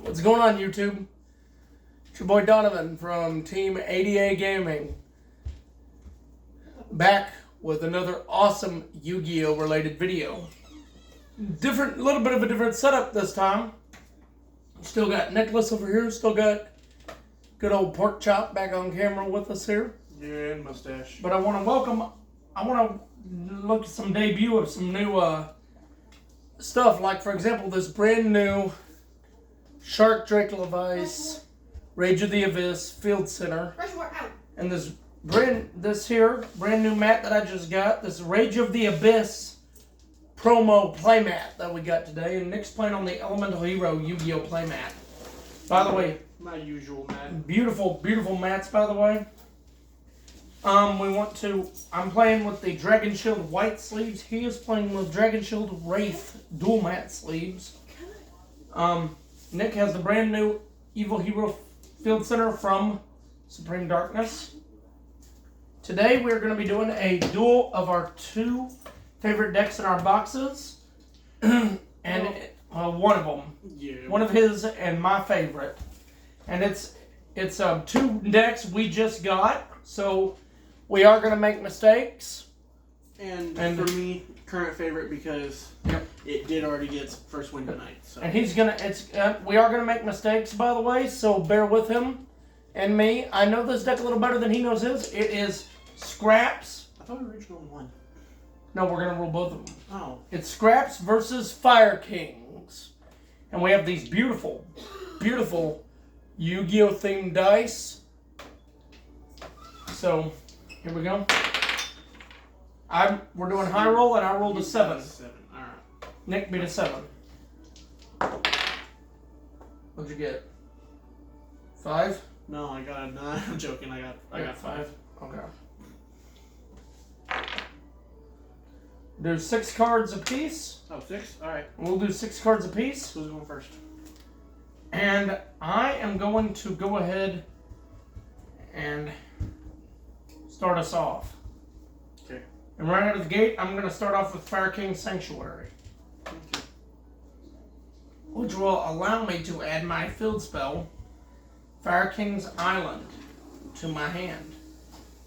What's going on, YouTube? It's your boy Donovan from Team A.D.A Gaming. Back with another awesome Yu-Gi-Oh related video. Little bit of a different setup this time. Still got Nicholas over here. Still got good old Pork Chop back on camera with us here. Yeah, and mustache. But I want to look at some debut of some new stuff. Like, for example, this brand new Shark Drake Levice Rage of the Abyss Field Center. And this brand new mat that I just got, this Rage of the Abyss promo playmat that we got today. And Nick's playing on the Elemental Hero Yu-Gi-Oh playmat. By the way, my usual mat. Beautiful, beautiful mats, by the way. I'm playing with the Dragon Shield white sleeves. He is playing with Dragon Shield Wraith dual mat sleeves. Nick has the brand new Evil Hero Field Center from Supreme Darkness. Today we're going to be doing a duel of our two favorite decks in our boxes. And one of them. Yeah. One of his and my favorite. And it's two decks we just got. So we are going to make mistakes. And for me, current favorite because it did already get its first win tonight. So. And we are gonna make mistakes, by the way. So bear with him and me. I know this deck a little better than he knows his. It is Scraps. I thought original won. No, we're gonna roll both of them. Oh. It's Scraps versus Fire Kings, and we have these beautiful, beautiful Yu-Gi-Oh themed dice. So here we go. We're doing high roll, and I rolled a 7. All right. Nick beat a 7. What'd you get? 5? No, I got a 9. I'm joking. I got 5. Okay. Do 6 cards apiece. Oh, 6? All right. We'll do 6 cards apiece. Who's going first? And I am going to go ahead and start us off. Okay. And right out of the gate, I'm going to start off with Fire King Sanctuary, which will allow me to add my field spell, Fire King's Island, to my hand,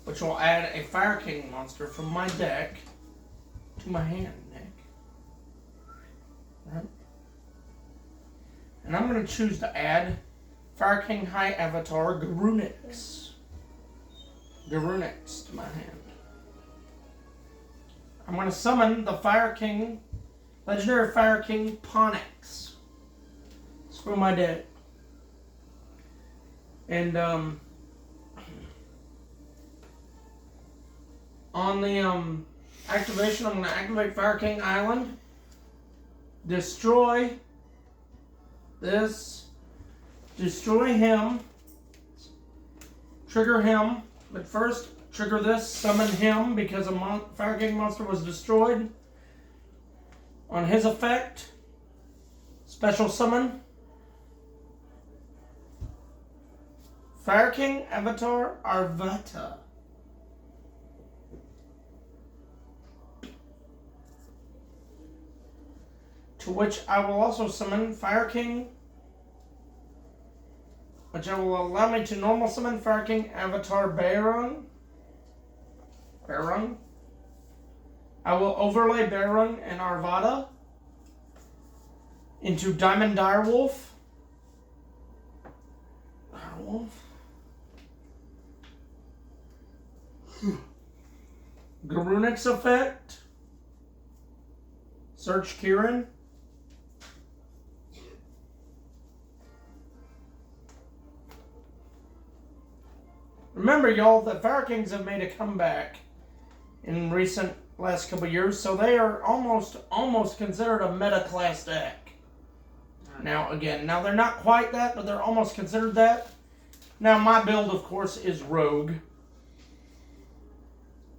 which will add a Fire King monster from my deck to my hand, Nick. Right? And I'm going to choose to add Fire King High Avatar Garunix to my hand. I'm going to summon the Legendary Fire King Ponix from my deck. And on the activation, I'm going to activate Fire King Island, destroy this, destroy him, trigger him, but first trigger this, summon him because a Fire King monster was destroyed. On his effect, special summon Fire King Avatar Arvata. To which I will also summon Fire King, which I will allow me to normal summon Fire King Avatar Baron. I will overlay Baron and Arvada into Diamond Direwolf. Garunix effect. Search Kieran. Remember, y'all, that Fire Kings have made a comeback in last couple of years, so they are almost considered a meta class deck. Now they're not quite that, but they're almost considered that. Now my build, of course, is Rogue.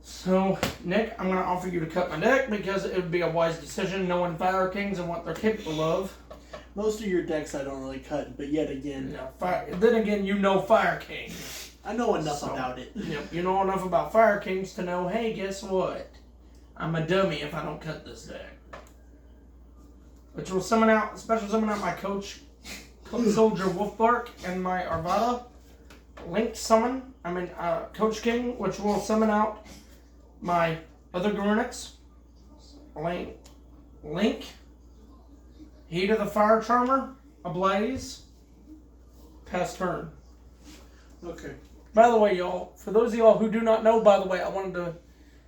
So, Nick, I'm going to offer you to cut my deck because it would be a wise decision knowing Fire Kings and what they're capable of. Most of your decks I don't really cut, but yet again. Then again, you know Fire Kings. I know enough about it. Yep, you know enough about Fire Kings to know, hey, guess what? I'm a dummy if I don't cut this deck. Which will special summon out my Club Soldier Wolfbark, and my Arvada Link summon. Coach King, which will summon out my other Grunix. Link. Heat of the Fire Charmer. Ablaze. Pass turn. Okay. By the way, y'all, for those of y'all who do not know, by the way, I wanted to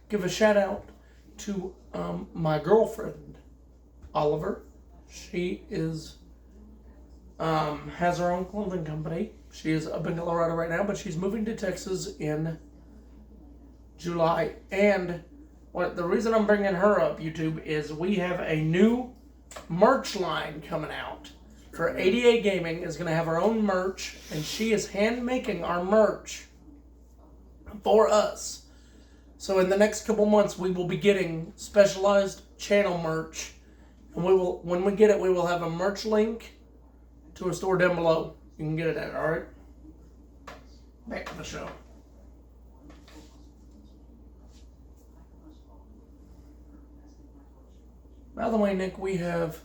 give a shout out to my girlfriend, Oliver. She is has her own clothing company. She is up in Colorado right now, but she's moving to Texas in July. And the reason I'm bringing her up, YouTube, is we have a new merch line coming out. For A.D.A. Gaming is going to have our own merch, and she is hand making our merch for us. So in the next couple months, we will be getting specialized channel merch, and when we get it, we will have a merch link to a store down below. You can get it at. All right. Back to the show. By the way, Nick, we have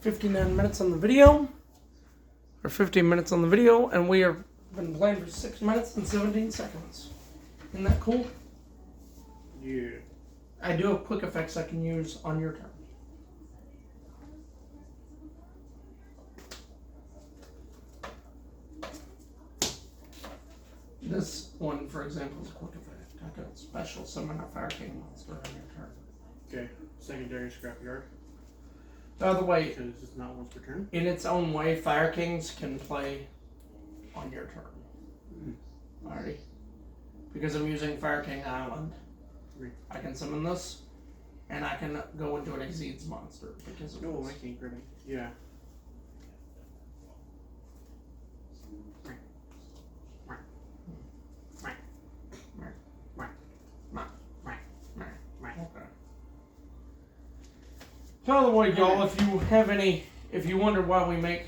59 minutes on the video, or 15 minutes on the video, and we have been playing for 6 minutes and 17 seconds. Isn't that cool? Yeah. I do have quick effects I can use on your turn. This one, for example, is a quick effect. I can special summon a Fire King monster on your turn. Okay. Secondary scrapyard. By the way, Because it's not once per turn. in its own way, Fire Kings can play on your turn. Alrighty. Because I'm using Fire King Island, I can summon this, and I can go into an Exceeds monster because of No, this. I can't grab it. Yeah. Okay. By the way, y'all, if you wonder why we make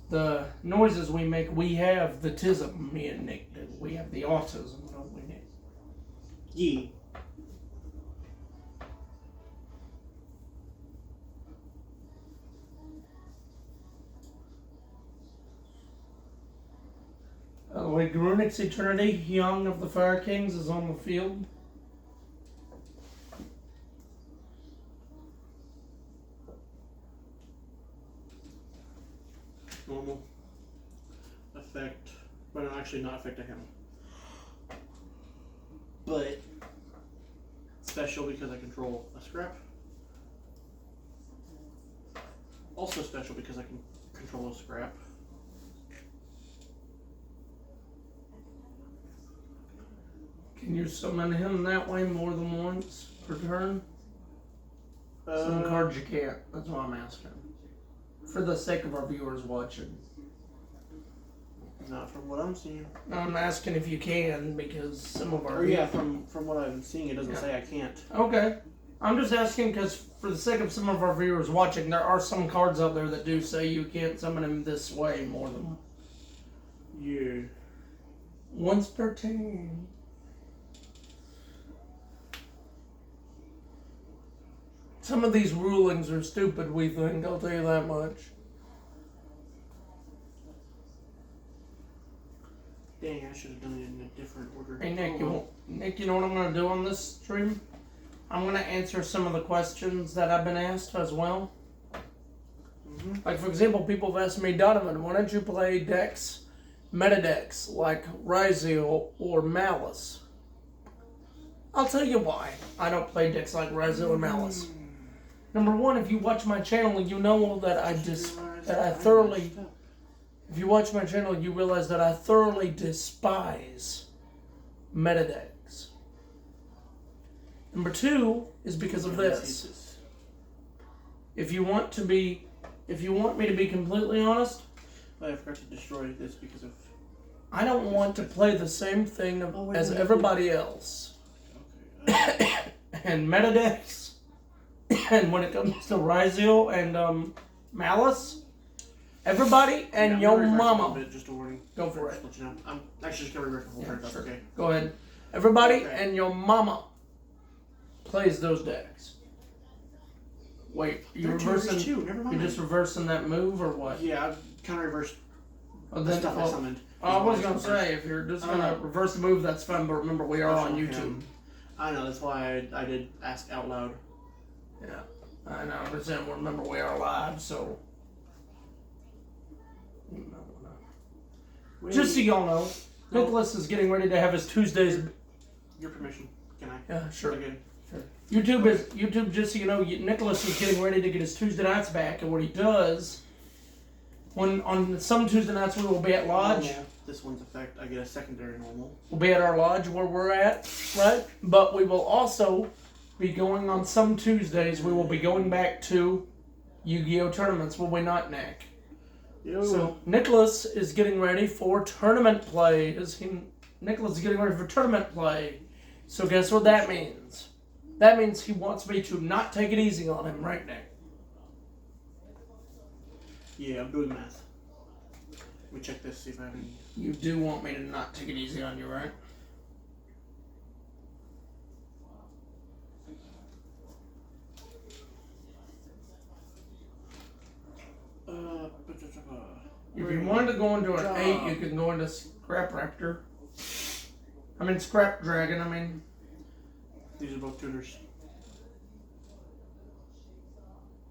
the noises we make, we have the tism, me and Nick do. We have the autism, don't we, Nick? Yeah. By the way, Grunix Eternity, Young of the Fire Kings, is on the field. Normal effect, but it'll actually not affect him. But special because I control a scrap. Also special because I can control a scrap. Can you summon him that way more than once per turn? Some cards you can't. That's why I'm asking. For the sake of our viewers watching. Not from what I'm seeing. I'm asking if you can, because some of our... Or yeah, from what I'm seeing, it doesn't say I can't. Okay. I'm just asking because for the sake of some of our viewers watching, there are some cards out there that do say you can't summon him this way more than... Yeah. Once per turn. Some of these rulings are stupid, we think, I'll tell you that much. Dang, I should have done it in a different order. Hey Nick, you know what I'm going to do on this stream? I'm going to answer some of the questions that I've been asked as well. Like, for example, people have asked me, Donovan, why don't you play decks, meta decks, like Ryzeo or Malice? I'll tell you why I don't play decks like Ryzeo or Malice. Number one, if you watch my channel, you know that if you watch my channel, you realize that I thoroughly despise meta decks. Number two is because of this. If you want me to be completely honest, I forgot to destroy this because of... I don't want to play the same thing as everybody else. Okay. And meta decks, and when it comes to Ryzeo and Malice, everybody and your mama. Just a warning. Go for it. You know. I'm actually just going to reverse the whole turn. That's okay. Go ahead. Everybody and your mama plays those decks. Wait, you There's reversing? two. Never mind. You're just reversing that move or what? Yeah, I kind of reversed Oh, the stuff I summoned. I was gonna say if you're just gonna reverse the move, that's fine. But remember, we are on YouTube. Him. I know, that's why I did ask out loud. Yeah, I know. But then remember, we are live, so. Just so y'all know, Nicholas is getting ready to have his Tuesdays. Your permission. Can I? Yeah, sure. Again. Sure. YouTube. Just so you know, Nicholas is getting ready to get his Tuesday nights back, and what he does, on some Tuesday nights we will be at lodge. Normal. This one's effect. I get a secondary normal. We'll be at our lodge where we're at, right? But we will also be going on some Tuesdays. We will be going back to Yu-Gi-Oh tournaments. Will we not, Nick? Yeah, so Nicholas is getting ready for tournament play. Nicholas is getting ready for tournament play. So guess what that means? That means he wants me to not take it easy on him, right, Nick? Yeah, I'm doing math. Let me check this, see if I have any. You do want me to not take it easy on you, right? If you wanted to go into an 8, you can go into Scrap Raptor. Scrap Dragon, These are both tuners.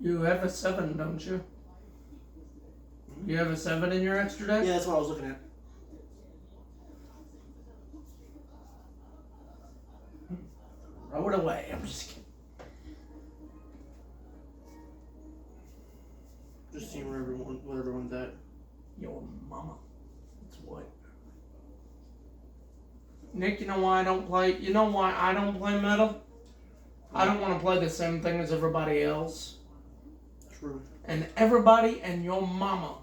You have a 7, don't you? You have a 7 in your extra deck? Yeah, that's what I was looking at. Throw it away. I'm just kidding. Just seeing where everyone's at. Your mama. That's what. Nick, you know why I don't play? You know why I don't play metal? I don't want to play the same thing as everybody else. True. And everybody and your mama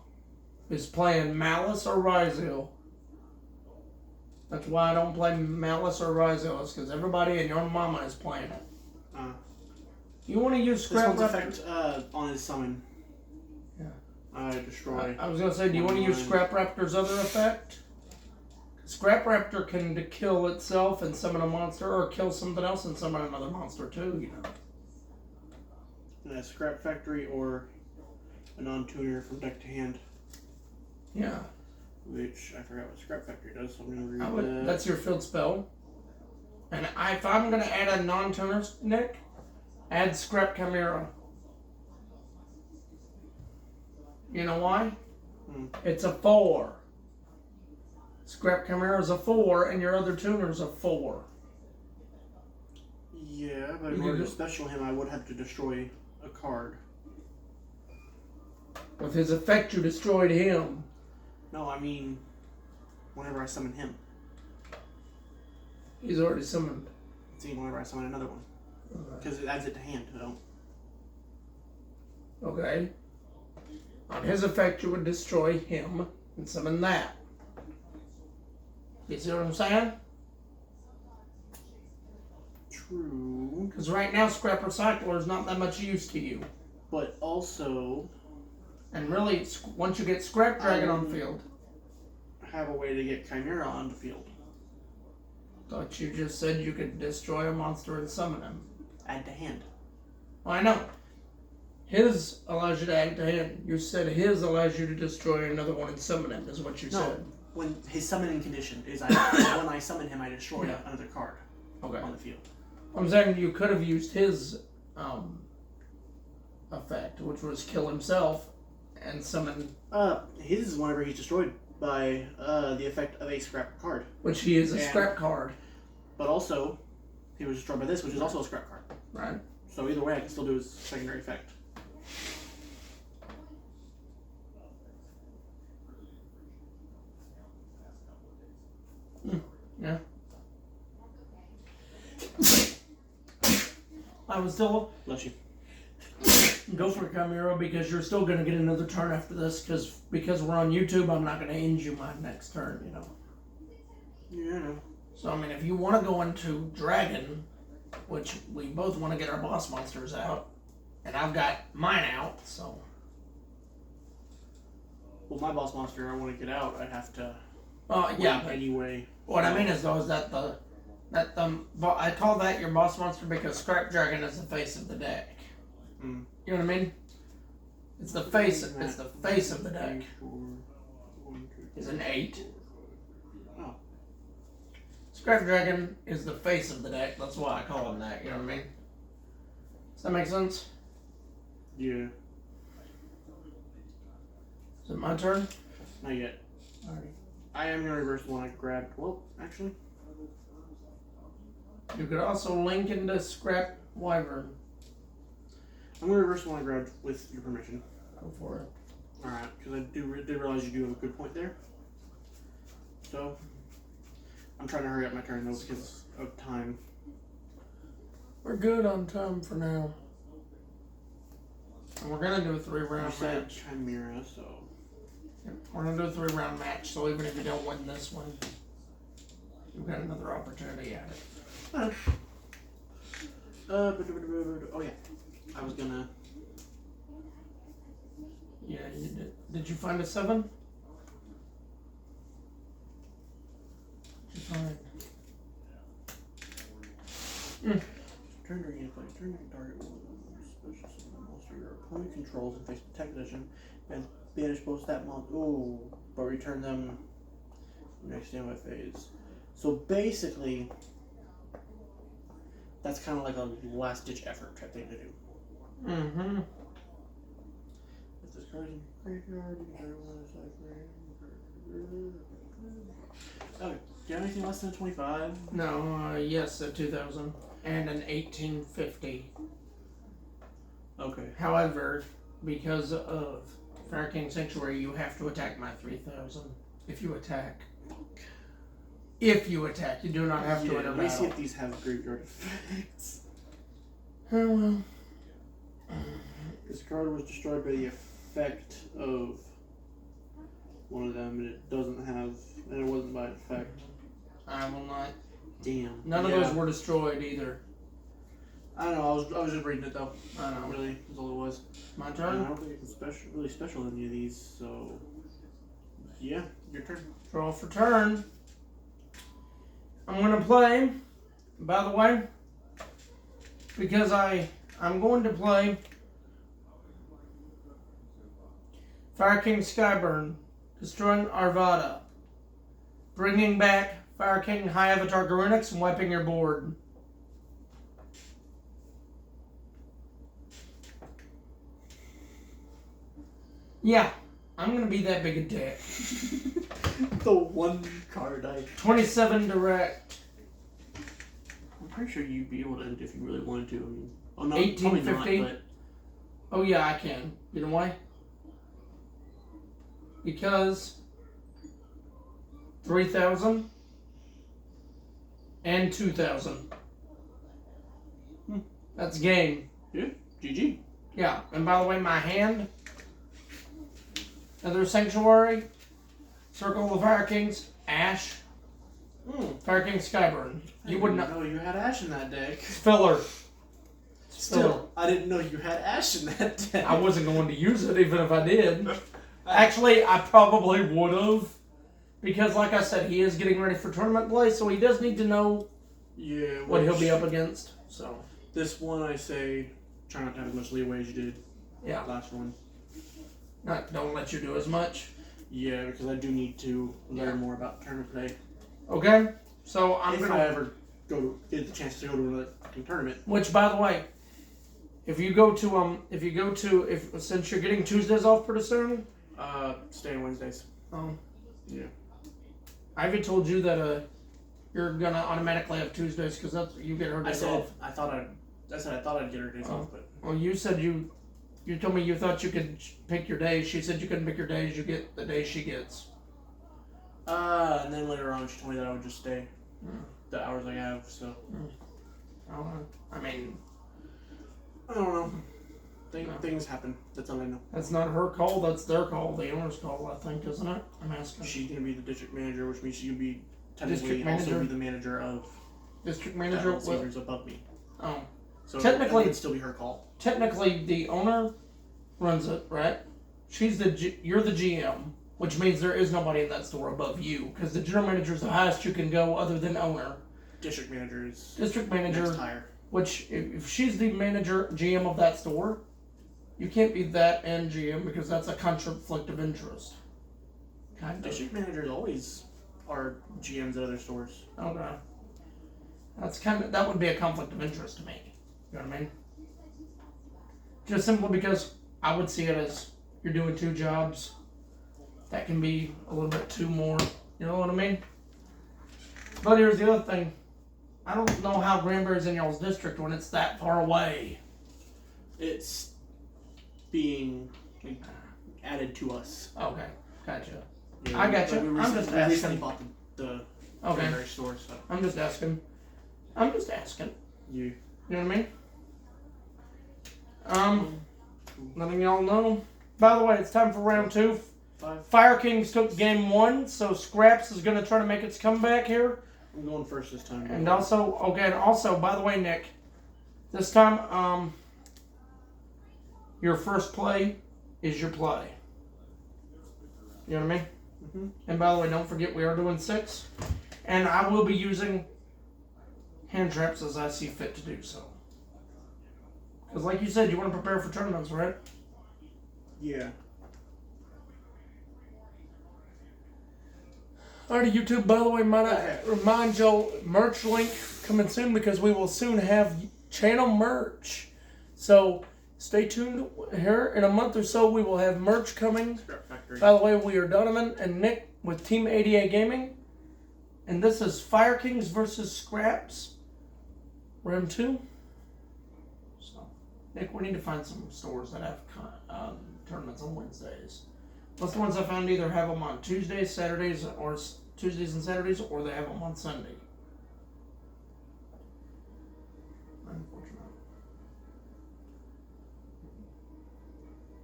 is playing Malice or Rizal. That's why I don't play Malice or Rizal, is because everybody and your mama is playing it. You want to use Scrap This Raptor? one's effect on his summon. Yeah. Destroy. I was going to say, do you want to use Scrap Raptor's other effect? Scrap Raptor can kill itself and summon a monster, or kill something else and summon another monster too, you know. Scrap Factory or a non-tuner from deck to hand. Yeah. Which, I forgot what Scrap Factory does, so I'm going to read that. That's your field spell. And if I'm going to add a non-tuner, Nick, add Scrap Chimera. You know why? It's a 4. Scrap Chimera is a 4, and your other tuner is a 4. Yeah, but in order to special him, I would have to destroy a card. With his effect, you destroyed him. No, I mean, whenever I summon him. He's already summoned. See, whenever I summon another one. Because it adds it to hand, I don't. Okay. On his effect, you would destroy him and summon that. You see what I'm saying? True. Because right now, Scrap Recycler is not that much use to you. But also... And really, once you get Scrap Dragon on field... have a way to get Chimera on the field. Thought you just said you could destroy a monster and summon him. Add to hand. Well, I know. His allows you to add to hand. You said his allows you to destroy another one and summon him, is what you said. When his summoning condition is when I summon him, I destroy another card on the field. I'm saying you could have used his effect, which was kill himself and summon. His is whenever he's destroyed by the effect of a scrap card. Which he is a scrap card. But also, he was destroyed by this, which is also a scrap card. Right. So either way, I can still do his secondary effect. Yeah. I would still Bless you. Go for Chimera because you're still going to get another turn after this because we're on YouTube. I'm not going to end you my next turn, you know. Yeah, I know. So, I mean, if you want to go into Dragon, which we both want to get our boss monsters out, and I've got mine out, so. Well, my boss monster, I want to get out. I'd have to. Yeah. Anyway. What I mean is, though, is that I call that your boss monster because Scrap Dragon is the face of the deck. Mm. You know what I mean? It's the face. It's the face of the deck. Is an 8. Oh. Scrap Dragon is the face of the deck. That's why I call him that. You know what I mean? Does that make sense? Yeah. Is it my turn? Not yet. Alright. I am gonna reverse the one I grabbed. Well, actually. You could also link into Scrap Wyvern. I'm gonna reverse the one I grabbed with your permission. Go for it. Alright, because I did realize you do have a good point there. So, I'm trying to hurry up my turn though because of time. We're good on time for now. And we're gonna do a 3-round match. Chimera, so. Yep, we're gonna do a 3-round match, so even if you don't win this one, you've got another opportunity at it. Oh yeah. I was gonna. Yeah, you did. Did you find a 7? Did you find? Turn during gameplay. Turn during target will special summon monster your opponent controls and face protect edition and banish both stat monsters. Ooh, but return them next standby phase. So basically, that's kind of like a last ditch effort type thing to do. Mm-hmm. If this card is in graveyard, you can one aside. Okay. Do you have anything less than 25? No, yes, a 2000 and an 1850. Okay. However, because of Fire King Sanctuary, you have to attack my 3000. If you attack. If you attack, you do not have to enter Let me see battle. if these have graveyard effects. Oh, well. This card was destroyed by the effect of one of them, and it doesn't have, and it wasn't by effect. I will not. Damn. None of those were destroyed either. I don't know. I was just reading it though. I know. Really, that's all it was. My I turn. don't think it's really special in any of these. So, yeah, your turn. Draw for turn. I'm gonna play. By the way, because I'm going to play Fire King Skyburn, destroying Arvada, bringing back Fire King High Avatar Garunix, and wiping your board. Yeah, I'm gonna be that big a dick. The one card 27 direct. I'm pretty sure you'd be able to end if you really wanted to. I mean, well, no, 1850. not, but Oh yeah, I can. You know why? Because 3,000 and 2,000. That's game. Yeah, GG. Yeah, and by the way, my hand, another Sanctuary, Circle of Fire Kings, Ash, Fire King Skyburn. You wouldn't know. No, you had Ash in that deck. Filler. Still, I didn't know you had Ash in that deck. I wasn't going to use it even if I did. Actually, I probably would have. Because, like I said, he is getting ready for tournament play, so he does need to know what he'll be up against. So this one, I say, try not to have as much leeway as you did. Yeah. Last one. Don't let you do as much. Yeah, because I do need to learn more about tournament play. Okay, so I'm if gonna. I ever get the chance to go to another fucking tournament. Which, by the way, if since you're getting Tuesdays off pretty soon. Stay on Wednesdays. Oh. Yeah. Ivy told you that you're gonna automatically have Tuesdays because that's you get her days off. I thought I'd get her days off, but. Well, you said you told me you thought you could pick your days. She said you couldn't pick your days. You get the days she gets. And then later on she told me that I would just stay the hours I have. So. I mean, I don't know. Things happen. That's all I know. That's not her call. That's their call. The owner's call, I think, isn't it? I'm asking. She's gonna be the district manager, which means she'll be technically District manager? also be the manager of District manager. seniors above me. Oh. So Technically, it would still be her call. Technically, the owner runs it, right? You're the GM, which means there is nobody in that store above you, because the general manager is the highest you can go, other than owner. District manager is District manager, next higher. which if she's the manager GM of that store, You can't be that and GM because that's a conflict of interest. Kind of. District managers always are GMs at other stores. Okay. That would be a conflict of interest to me. You know what I mean? Just simply because I would see it as you're doing two jobs. That can be a little bit too more. You know what I mean? But here's the other thing. I don't know how Granbury's in y'all's district when it's that far away. It's being added to us. Okay, gotcha. Yeah, I gotcha. We I'm just recently asking. bought the Okay. Granbury store, so. I'm just asking. You. You know what I mean? Letting y'all know. By the way, it's time for round 2. 5. Fire Kings took game 1, so Scraps is going to try to make its comeback here. I'm going first this time. And also, by the way, Nick, this time, your first play is your play. You know what I mean? Mm-hmm. And by the way, don't forget we are doing 6. And I will be using hand traps as I see fit to do so. Because like you said, you want to prepare for tournaments, right? Yeah. Alrighty, YouTube, by the way, might I remind y'all, merch link coming soon because we will soon have channel merch. So stay tuned. Here in a month or so, we will have merch coming. By the way, we are Donovan and Nick with Team A.D.A. Gaming. And this is Fire Kings versus Scraps. Round 2. So, Nick, we need to find some stores that have tournaments on Wednesdays. Most of the ones I found either have them on Tuesdays, Saturdays, or Tuesdays and Saturdays, or they have them on Sunday. Unfortunate.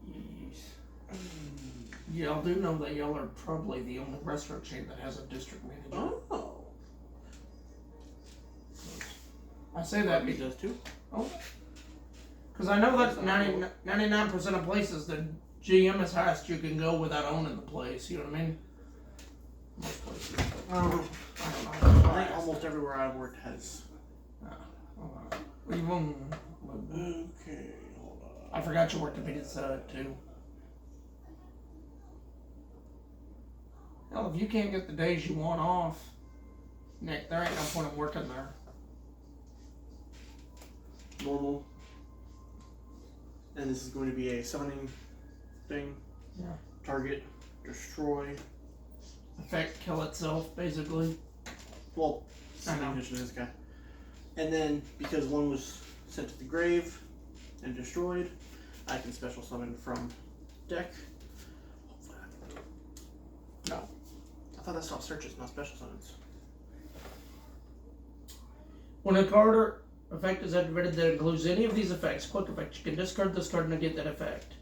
Yes. Y'all do know that y'all are probably the only restaurant chain that has a district manager. Oh. I say that He because does too. Oh. Because I know that 99% of places the GM is highest you can go without owning the place. You know what I mean? Most places. I don't know. I think almost everywhere I've worked has. Okay, hold on. I forgot you worked at Pizza Hut too. Hell, if you can't get the days you want off, Nick, there ain't no point in working there. Normal. And this is going to be a summoning thing. Yeah. Target, destroy. Effect, kill itself, basically. Well, summoning mission this guy. And then, because one was sent to the grave and destroyed, I can special summon from deck. No. I thought that stopped searches, not special summons. When a card effect is activated that includes any of these effects, quick effect, you can discard this card and negate that effect.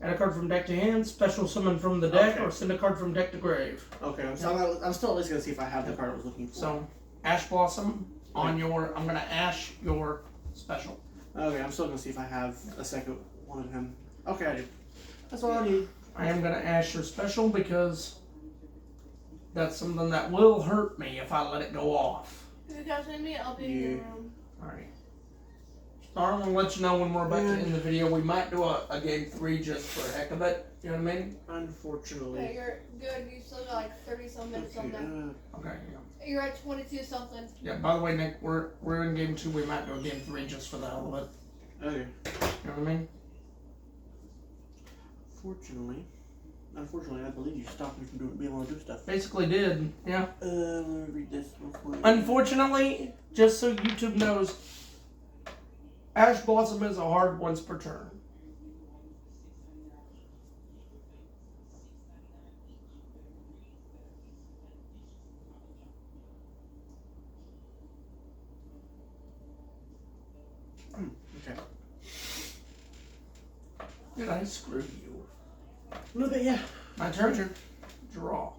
Add a card from deck to hand, special summon from the deck, or send a card from deck to grave. Okay, I'm still at least going to see if I have the card I was looking for. So, Ash Blossom on your, I'm going to Ash your special. Okay, I'm still going to see if I have a second one of him. Okay, I do. That's all I need. I am going to Ash your special because that's something that will hurt me if I let it go off. If you guys need me, I'll be in your room. Alright. So I'm going to let you know when we're about to end the video. We might do a game 3 just for the heck of it. You know what I mean? Unfortunately. Okay, you're good. You still got like 30 some minutes something. Okay, yeah. You're at 22 something. Yeah, by the way, Nick, we're in game 2. We might do a game 3 just for the hell of it. Okay. You know what I mean? Unfortunately, I believe you stopped me from being able to do stuff. Basically did, yeah. Let me read this real quick. Unfortunately, just so YouTube knows, Ash Blossom is a hard once per turn. Okay. Did I screw you? A little bit, yeah. My turn. Draw.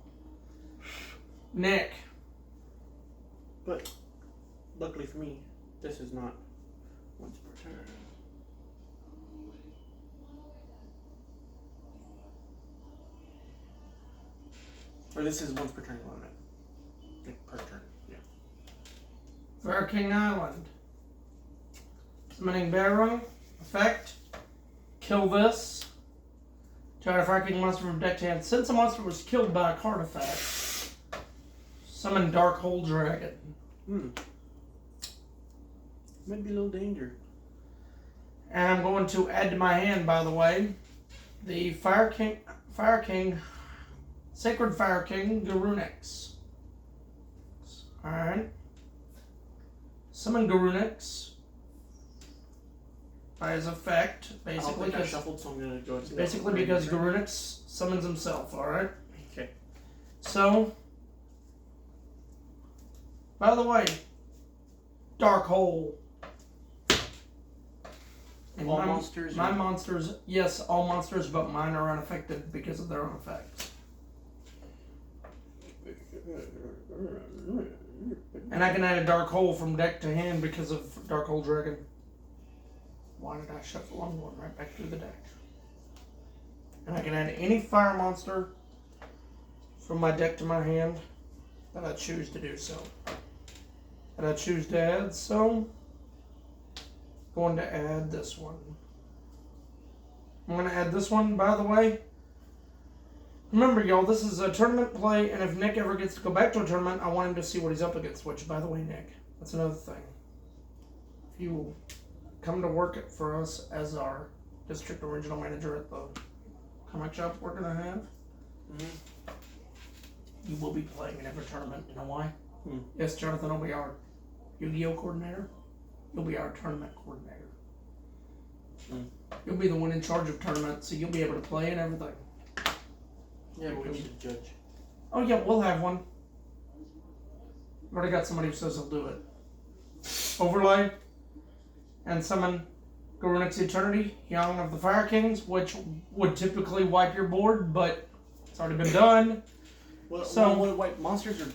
Nick. But luckily for me, this is not once per turn. Or this is once per turn limit. Like, per turn, yeah. Fair King Island. Summoning Barrow. Effect. kill this. Try to fire king monster from deck to hand. Since a monster was killed by a card effect, summon Dark Hole Dragon. Might be a little danger. And I'm going to add to my hand, by the way, the Fire King, Sacred Fire King, Garunix. Alright. Summon Garunix. By his effect, basically. I shuffled, so I'm gonna go into basically because Garunix summons himself, alright? Okay. So, by the way, Dark Hole. And all monsters? My monsters, yes, all monsters, but mine are unaffected because of their own effects. And I can add a Dark Hole from deck to hand because of Dark Hole Dragon. Why did I shuffle on one right back through the deck? And I can add any fire monster from my deck to my hand that I choose to do so. And I choose to add, so going to add this one. I'm going to add this one, by the way. Remember, y'all, this is a tournament play, and if Nick ever gets to go back to a tournament, I want him to see what he's up against, which, by the way, Nick, that's another thing. If you come to work for us as our district original manager at the comic shop we're going to have, you will be playing in every tournament. You know why? Yes, Jonathan will be our Yu-Gi-Oh coordinator. You'll be our tournament coordinator. You'll be the one in charge of tournaments, so you'll be able to play and everything. Yeah, but we need a judge. Oh yeah, we'll have one. I've already got somebody who says he'll do it. Overlay and summon Garunix Eternity, Young of the Fire Kings, which would typically wipe your board, but it's already been done. What white monsters are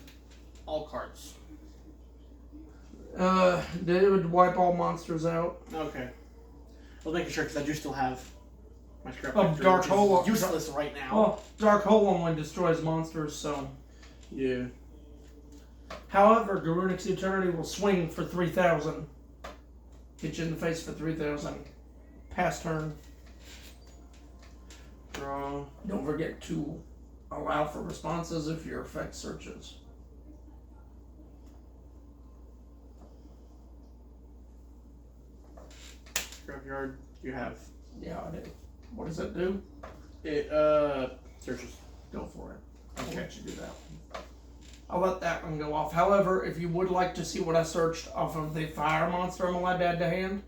all cards? It would wipe all monsters out. Okay. I was making sure because I do still have my scrap factory, Dark which Hole is useless right now. Well, Dark Hole only destroys monsters, so. Yeah. However, Garunix Eternity will swing for 3,000. Hit you in the face for 3,000. Pass turn. Draw. Don't forget to allow for responses if your effect searches. Scrapyard, you have. Yeah, I do. What does it do? It, searches. Go for it. Okay. I'll let you do that one. I'll let that one go off. However, if you would like to see what I searched off of the fire monster I'm allowed to add to hand,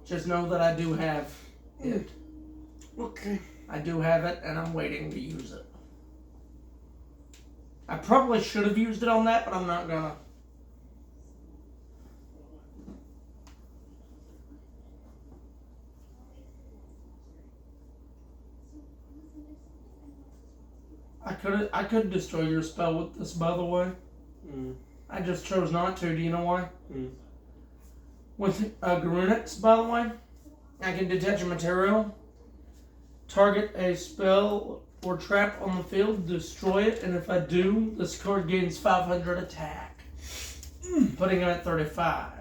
just know that I do have it. Okay. I do have it, and I'm waiting to use it. I probably should have used it on that, but I'm not gonna. I could destroy your spell with this, by the way. I just chose not to. Do you know why? With Garunix, by the way, I can detach a material, target a spell or trap on the field, destroy it, and if I do, this card gains 500 attack, putting him at 35.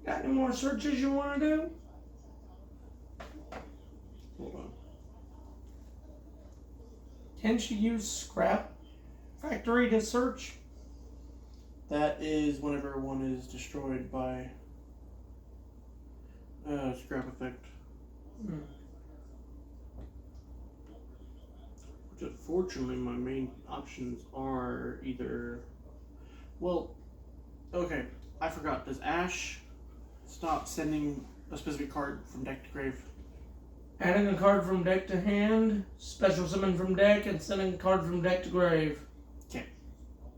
Got any more searches you want to do? Hold on. Can't you use Scrap Factory to search? That is whenever one is destroyed by scrap effect. Which unfortunately my main options are either... Well, okay, I forgot. Does Ash stop sending a specific card from deck to grave? Adding a card from deck to hand, special summon from deck, and sending a card from deck to grave. Okay.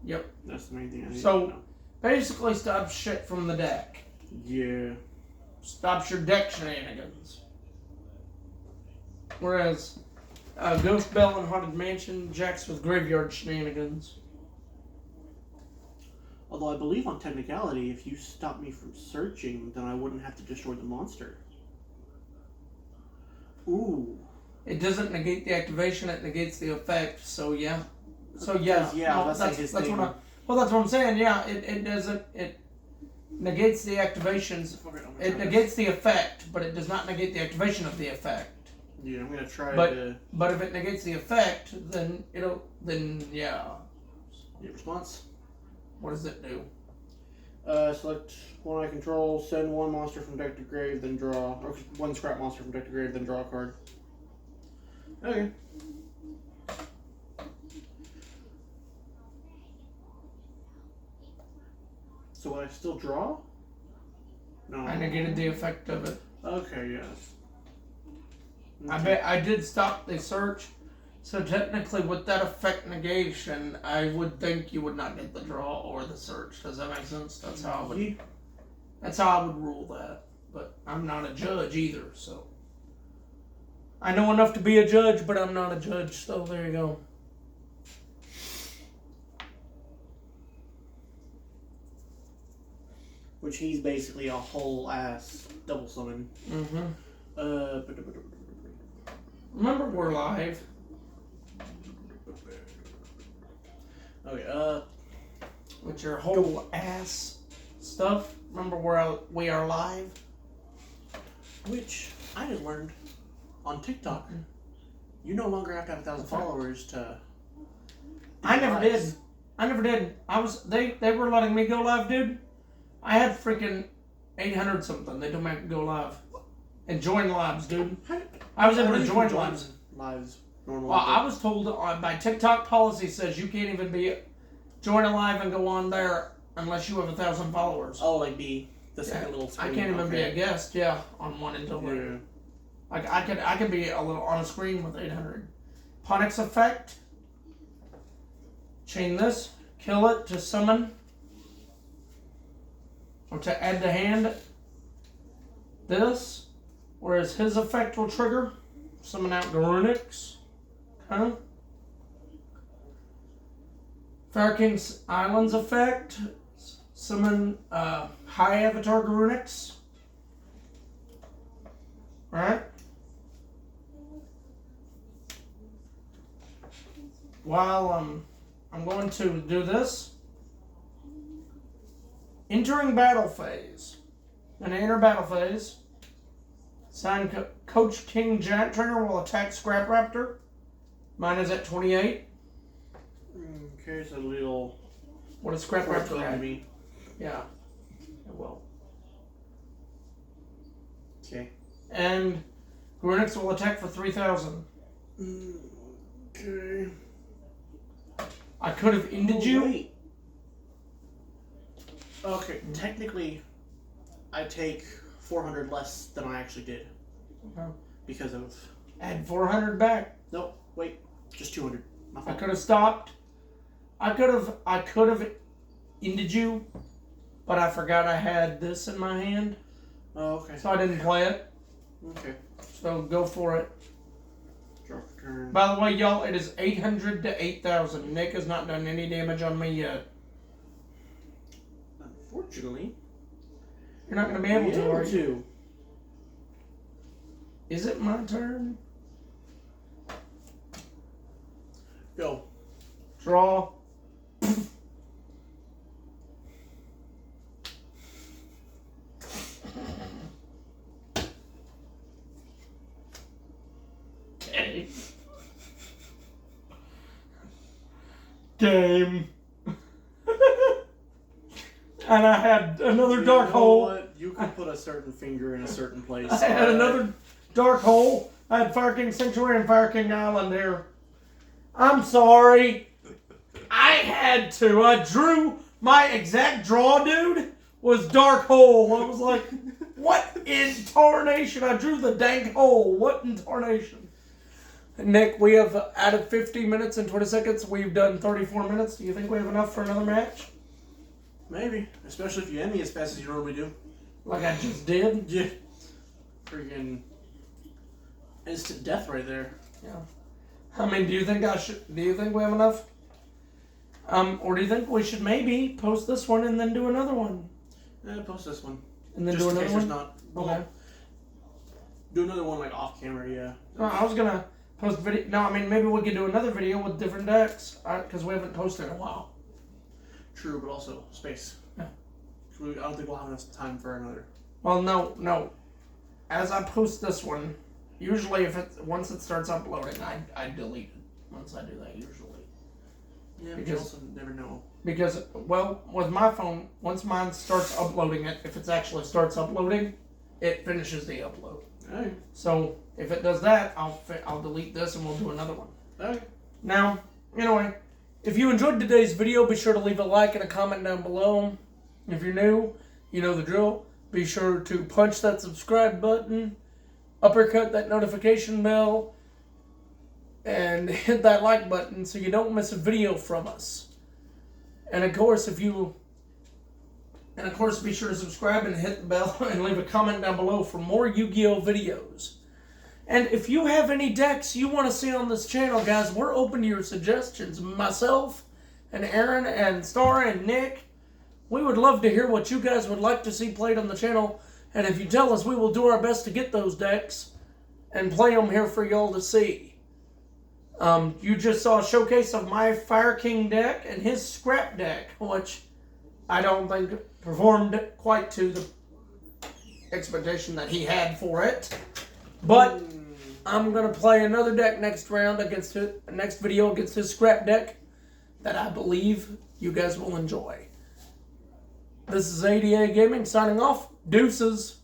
Yep. That's the main thing I need to So, know. basically stop shit from the deck. Yeah. stops your deck shenanigans. Whereas Ghost Bell and Haunted Mansion jacks with graveyard shenanigans. Although I believe on technicality, if you stop me from searching, then I wouldn't have to destroy the monster. Ooh. It doesn't negate the activation; it negates the effect. So yeah. So Yeah, no, that's his that's thing. what that's what I'm saying. Yeah, it doesn't it negates the activations. It negates the effect, but it does not negate the activation of the effect. Yeah, I'm gonna try But to. but if it negates the effect, then yeah. Your response. What does it do? Select one I control, send one monster from deck to grave, then draw, or one scrap monster from deck to grave, then draw a card. Okay. So would I still draw? No. I negated the effect of it. Okay, yes. I bet I did stop the search. So technically, with that effect negation, I would think you would not get the draw or the search. Does that make sense? That's how I would. That's how I would rule that. But I'm not a judge either, so I know enough to be a judge, but I'm not a judge. So there you go. Which he's basically a whole ass double summon. Mm-hmm. Remember, we're live. Okay. With your whole ass stuff. Remember, we are live. Which I just learned on TikTok. You no longer have to have 1,000 followers to. I never did. They were letting me go live, dude. I had freaking 800 something. They told me I could go live and join lives, dude. I was able to join lives. Normal. Well, I was told by TikTok policy says you can't even join a live and go on there unless you have 1,000 followers. Oh, like be the second little screen. I can't even be a guest, on one until later. Like I could be a little on a screen with 800. Ponix effect. Chain this, kill it to summon, or to add to hand. This, whereas his effect will trigger, summon out Garunix. Okay. Faraking's Islands effect, summon High Avatar Garunix. Right? While I'm going to do this. Entering battle phase. When I enter battle phase, sign Coach King Giant Trainer will attack Scrap Raptor. Mine is at 28. Okay, so little. What is Scrap Raptor at? Me. Yeah, it will. Okay. And Garunix will attack for 3,000. Okay. I could have ended you. Wait. Okay, technically, I take 400 less than I actually did. Okay. Because of. Add 400 back. Nope, wait. Just 200. My I fault. could have stopped. I could have ended you, but I forgot I had this in my hand. Oh, okay. So I didn't play it. Okay. So go for it. Draw for turn. By the way, y'all, it is 800 to 8,000. Nick has not done any damage on me yet. Unfortunately. You're not going to be able to, are you? to. Is it my turn? Go. Draw. Okay. Game. And I had another dark hole. What? You could put a certain finger in a certain place. I had another dark hole. I had Fire King Sanctuary and Fire King Island here. I'm sorry. I had to. I drew my exact draw, dude, was dark hole. I was like, what in tarnation? I drew the dank hole. What in tarnation? Nick, we have out of 50 minutes and 20 seconds, we've done 34 minutes. Do you think we have enough for another match? Maybe. Especially if you end me as fast as you normally do. like I just did. Yeah. Freaking instant death right there. Yeah. I mean, do you think we have enough? Or do you think we should maybe post this one and then do another one? Yeah, post this one. And then Just do in another case one? there's not. Okay. Well, do another one like off camera, yeah. No, I was gonna post video. No, I mean maybe we could do another video with different decks because we haven't posted in a while. True, but also space. Yeah. I don't think we'll have enough time for another. Well, no. As I post this one, usually once it starts uploading, I delete it once I do that usually. Yeah, but you also never know. Because, well, with my phone, once mine starts uploading it, if it actually starts uploading, it finishes the upload. Alright. So, if it does that, I'll delete this and we'll do another one. Alright. Now, anyway, if you enjoyed today's video, be sure to leave a like and a comment down below. If you're new, you know the drill. Be sure to punch that subscribe button, uppercut that notification bell, and hit that like button so you don't miss a video from us. And of course, be sure to subscribe and hit the bell and leave a comment down below for more Yu-Gi-Oh videos. And if you have any decks you want to see on this channel, guys, we're open to your suggestions. Myself and Aaron and Star and Nick, we would love to hear what you guys would like to see played on the channel. And if you tell us, we will do our best to get those decks and play them here for y'all to see. You just saw a showcase of my Fire King deck and his scrap deck, which I don't think performed quite to the expectation that he had for it. But I'm going to play another deck next video against his scrap deck that I believe you guys will enjoy. This is A.D.A. Gaming signing off. Deuces.